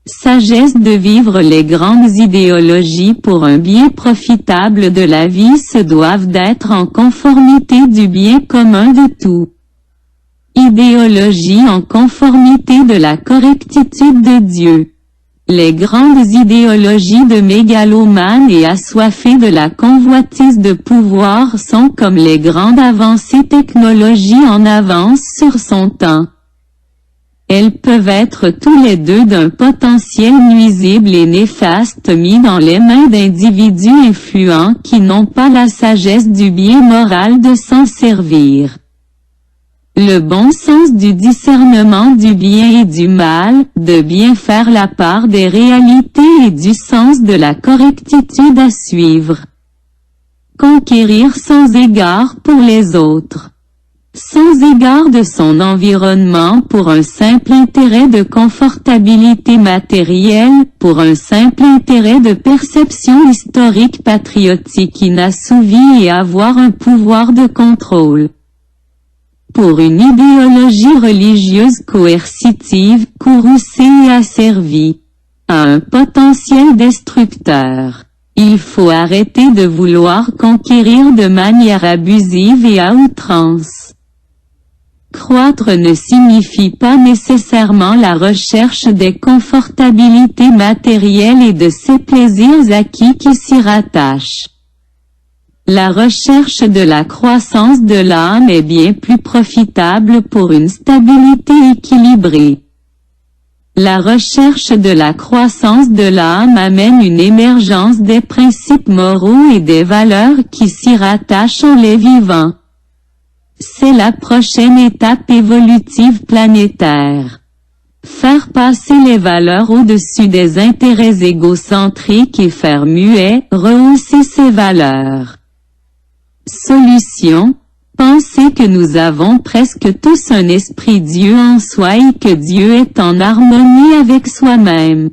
Sagesse de vivre. Les grandes idéologies pour un bien profitable de la vie se doivent d'être en conformité du bien commun de tout. Idéologie en conformité de la correctitude de Dieu. Les grandes idéologies de mégalomanes et assoiffés de la convoitise de pouvoir sont comme les grandes avancées technologiques en avance sur son temps. Elles peuvent être tous les deux d'un potentiel nuisible et néfaste mis dans les mains d'individus influents qui n'ont pas la sagesse du bien moral de s'en servir. Le bon sens du discernement du bien et du mal, de bien faire la part des réalités et du sens de la correctitude à suivre. Conquérir sans égard pour les autres. Sans égard de son environnement pour un simple intérêt de confortabilité matérielle, pour un simple intérêt de perception historique patriotique inassouvie et avoir un pouvoir de contrôle. Pour une idéologie religieuse coercitive, courroucée et asservie à un potentiel destructeur. Il faut arrêter de vouloir conquérir de manière abusive et à outrance. Croître ne signifie pas nécessairement la recherche des confortabilités matérielles et de ces plaisirs acquis qui s'y rattachent. La recherche de la croissance de l'âme est bien plus profitable pour une stabilité équilibrée. La recherche de la croissance de l'âme amène une émergence des principes moraux et des valeurs qui s'y rattachent en les vivant. C'est la prochaine étape évolutive planétaire. Faire passer les valeurs au-dessus des intérêts égocentriques et faire muet, rehausser ces valeurs. Solution: penser que nous avons presque tous un esprit Dieu en soi et que Dieu est en harmonie avec soi-même.